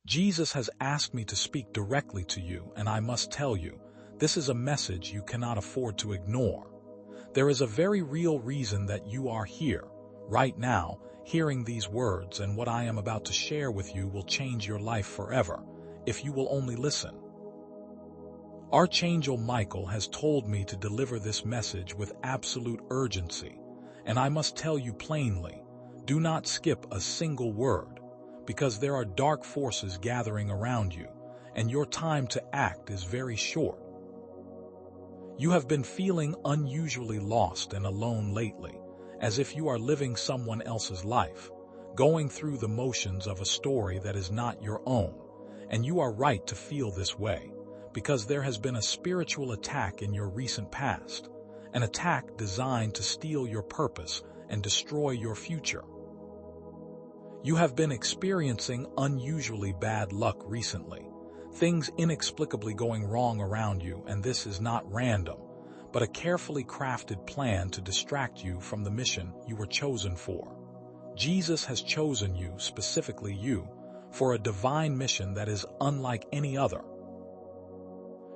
Jesus has asked me to speak directly to you, and I must tell you, this is a message you cannot afford to ignore. There is a very real reason that you are here, right now, hearing these words, and what I am about to share with you will change your life forever, if you will only listen. Archangel Michael has told me to deliver this message with absolute urgency, and I must tell you plainly, do not skip a single word, because there are dark forces gathering around you, and your time to act is very short. You have been feeling unusually lost and alone lately, as if you are living someone else's life, going through the motions of a story that is not your own, and you are right to feel this way, because there has been a spiritual attack in your recent past, an attack designed to steal your purpose and destroy your future. You have been experiencing unusually bad luck recently, things inexplicably going wrong around you, and this is not random, but a carefully crafted plan to distract you from the mission you were chosen for. Jesus has chosen you, specifically you, for a divine mission that is unlike any other.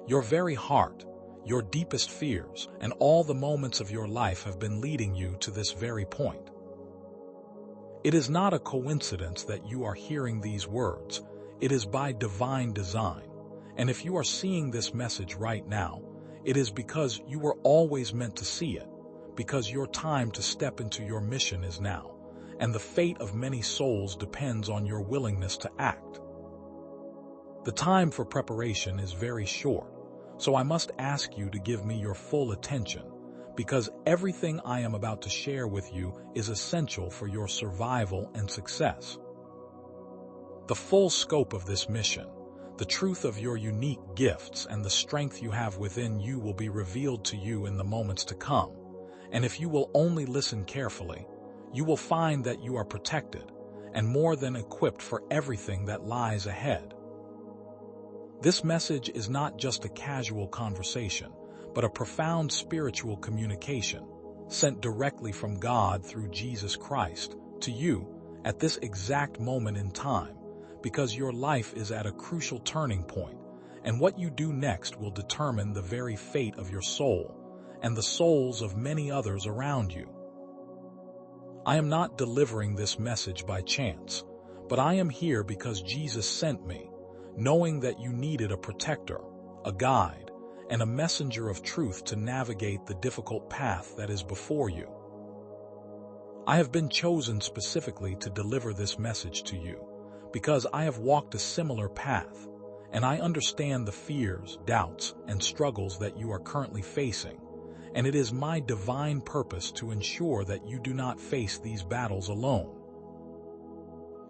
Your very heart, your deepest fears, and all the moments of your life have been leading you to this very point. It is not a coincidence that you are hearing these words. It is by divine design. And if you are seeing this message right now, it is because you were always meant to see it, because your time to step into your mission is now, and the fate of many souls depends on your willingness to act. The time for preparation is very short, so I must ask you to give me your full attention, because everything I am about to share with you is essential for your survival and success. The full scope of this mission, the truth of your unique gifts, and the strength you have within you will be revealed to you in the moments to come. And if you will only listen carefully, you will find that you are protected and more than equipped for everything that lies ahead. This message is not just a casual conversation, but a profound spiritual communication sent directly from God through Jesus Christ to you at this exact moment in time, because your life is at a crucial turning point, and what you do next will determine the very fate of your soul and the souls of many others around you. I am not delivering this message by chance, but I am here because Jesus sent me, knowing that you needed a protector, a guide, and a messenger of truth to navigate the difficult path that is before you. I have been chosen specifically to deliver this message to you, because I have walked a similar path, and I understand the fears, doubts, and struggles that you are currently facing, and it is my divine purpose to ensure that you do not face these battles alone.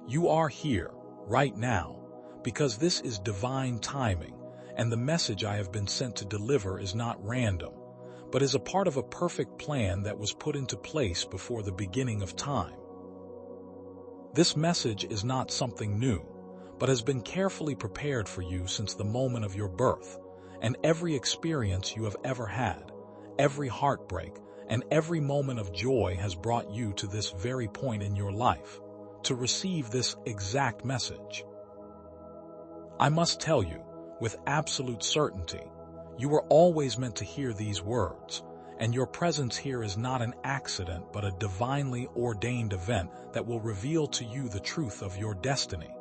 You are here, right now, because this is divine timing, and the message I have been sent to deliver is not random, but is a part of a perfect plan that was put into place before the beginning of time. This message is not something new, but has been carefully prepared for you since the moment of your birth, and every experience you have ever had, every heartbreak, and every moment of joy has brought you to this very point in your life, to receive this exact message. I must tell you, with absolute certainty, you were always meant to hear these words, and your presence here is not an accident but a divinely ordained event that will reveal to you the truth of your destiny.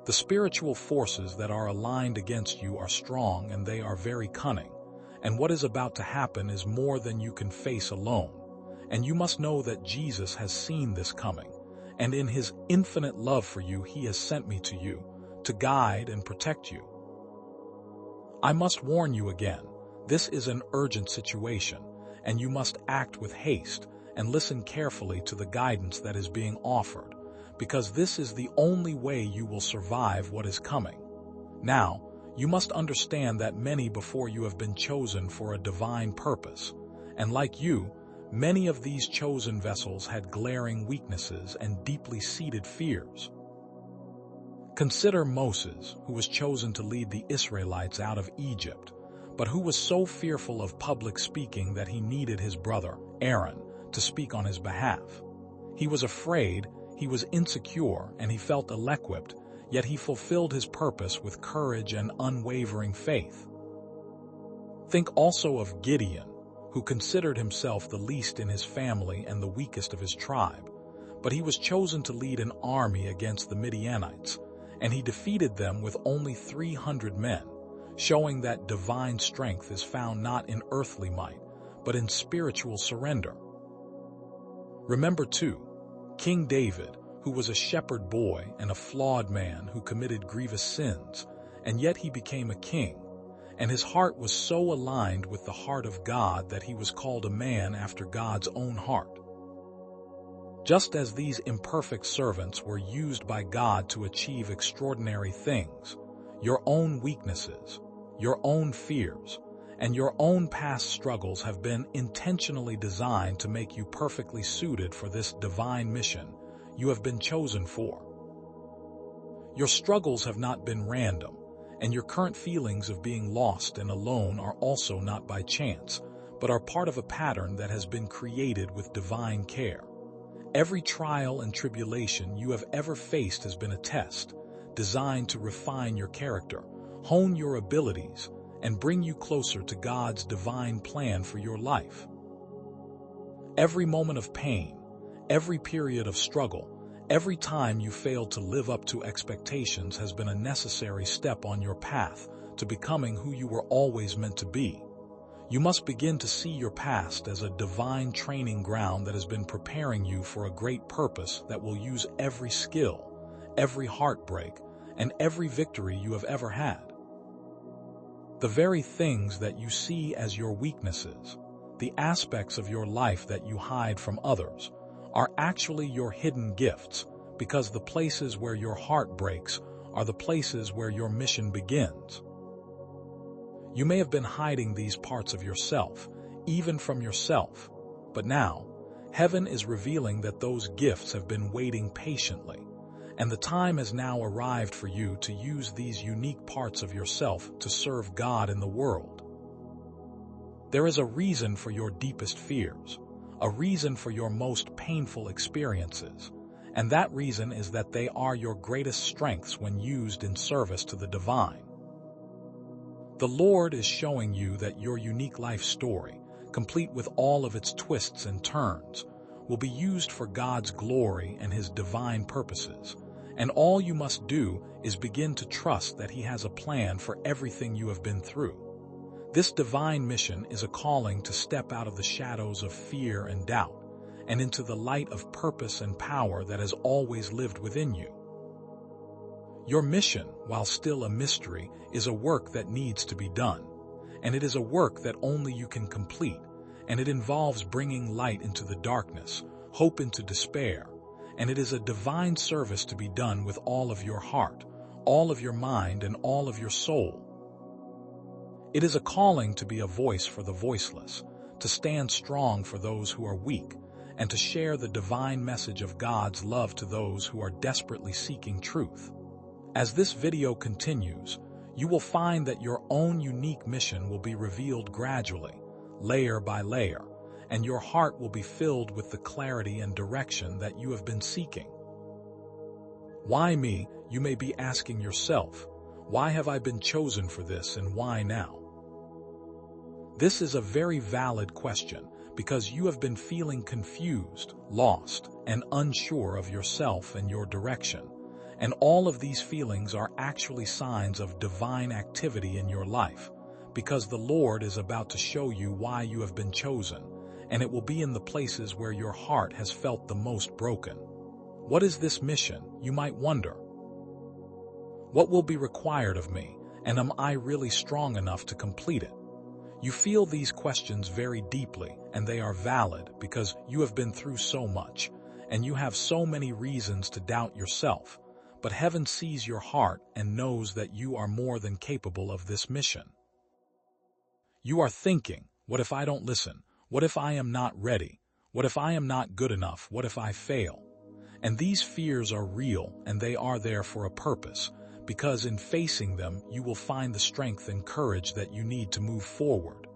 The spiritual forces that are aligned against you are strong and they are very cunning, and what is about to happen is more than you can face alone, and you must know that Jesus has seen this coming, and in his infinite love for you he has sent me to you, to guide and protect you. I must warn you again, this is an urgent situation, and you must act with haste and listen carefully to the guidance that is being offered, because this is the only way you will survive what is coming. Now, you must understand that many before you have been chosen for a divine purpose, and like you, many of these chosen vessels had glaring weaknesses and deeply seated fears. Consider Moses, who was chosen to lead the Israelites out of Egypt, but who was so fearful of public speaking that he needed his brother, Aaron, to speak on his behalf. He was afraid, he was insecure, and he felt ill-equipped, yet he fulfilled his purpose with courage and unwavering faith. Think also of Gideon, who considered himself the least in his family and the weakest of his tribe, but he was chosen to lead an army against the Midianites, and he defeated them with only 300 men, showing that divine strength is found not in earthly might, but in spiritual surrender. Remember, too, King David, who was a shepherd boy and a flawed man who committed grievous sins, and yet he became a king, and his heart was so aligned with the heart of God that he was called a man after God's own heart. Just as these imperfect servants were used by God to achieve extraordinary things, your own weaknesses, your own fears, and your own past struggles have been intentionally designed to make you perfectly suited for this divine mission you have been chosen for. Your struggles have not been random, and your current feelings of being lost and alone are also not by chance, but are part of a pattern that has been created with divine care. Every trial and tribulation you have ever faced has been a test, designed to refine your character, hone your abilities, and bring you closer to God's divine plan for your life. Every moment of pain, every period of struggle, every time you failed to live up to expectations has been a necessary step on your path to becoming who you were always meant to be. You must begin to see your past as a divine training ground that has been preparing you for a great purpose that will use every skill, every heartbreak, and every victory you have ever had. The very things that you see as your weaknesses, the aspects of your life that you hide from others, are actually your hidden gifts, because the places where your heart breaks are the places where your mission begins. You may have been hiding these parts of yourself, even from yourself, but now, heaven is revealing that those gifts have been waiting patiently, and the time has now arrived for you to use these unique parts of yourself to serve God in the world. There is a reason for your deepest fears, a reason for your most painful experiences, and that reason is that they are your greatest strengths when used in service to the divine. The Lord is showing you that your unique life story, complete with all of its twists and turns, will be used for God's glory and His divine purposes, and all you must do is begin to trust that He has a plan for everything you have been through. This divine mission is a calling to step out of the shadows of fear and doubt and into the light of purpose and power that has always lived within you. Your mission, while still a mystery, is a work that needs to be done, and it is a work that only you can complete, and it involves bringing light into the darkness, hope into despair, and it is a divine service to be done with all of your heart, all of your mind, and all of your soul. It is a calling to be a voice for the voiceless, to stand strong for those who are weak, and to share the divine message of God's love to those who are desperately seeking truth. As this video continues, you will find that your own unique mission will be revealed gradually, layer by layer, and your heart will be filled with the clarity and direction that you have been seeking. Why me, you may be asking yourself. Why have I been chosen for this, and why now? This is a very valid question because you have been feeling confused, lost, and unsure of yourself and your direction. And all of these feelings are actually signs of divine activity in your life, because the Lord is about to show you why you have been chosen, and it will be in the places where your heart has felt the most broken. What is this mission, you might wonder? What will be required of me, and am I really strong enough to complete it? You feel these questions very deeply, and they are valid because you have been through so much, and you have so many reasons to doubt yourself. But heaven sees your heart and knows that you are more than capable of this mission. You are thinking, what if I don't listen? What if I am not ready? What if I am not good enough? What if I fail? And these fears are real, and they are there for a purpose, because in facing them, you will find the strength and courage that you need to move forward.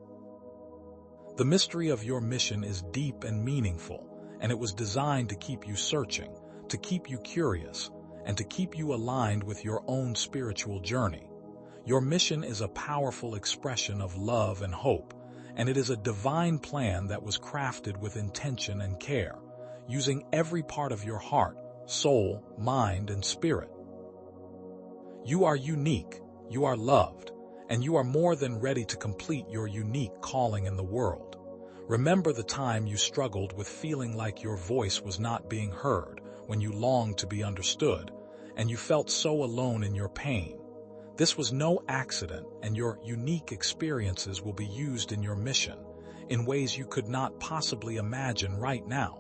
The mystery of your mission is deep and meaningful, and it was designed to keep you searching, to keep you curious, and to keep you aligned with your own spiritual journey. Your mission is a powerful expression of love and hope, and it is a divine plan that was crafted with intention and care, using every part of your heart, soul, mind, and spirit. You are unique, you are loved, and you are more than ready to complete your unique calling in the world. Remember the time you struggled with feeling like your voice was not being heard, when you longed to be understood, and you felt so alone in your pain. This was no accident, and your unique experiences will be used in your mission in ways you could not possibly imagine right now.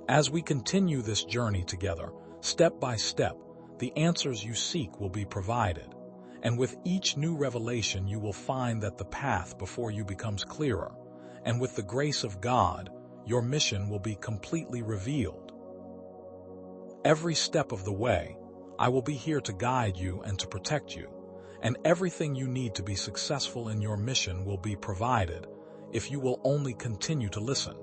As we continue this journey together, step by step, the answers you seek will be provided, and with each new revelation you will find that the path before you becomes clearer, and with the grace of God, your mission will be completely revealed. Every step of the way, I will be here to guide you and to protect you, and everything you need to be successful in your mission will be provided if you will only continue to listen.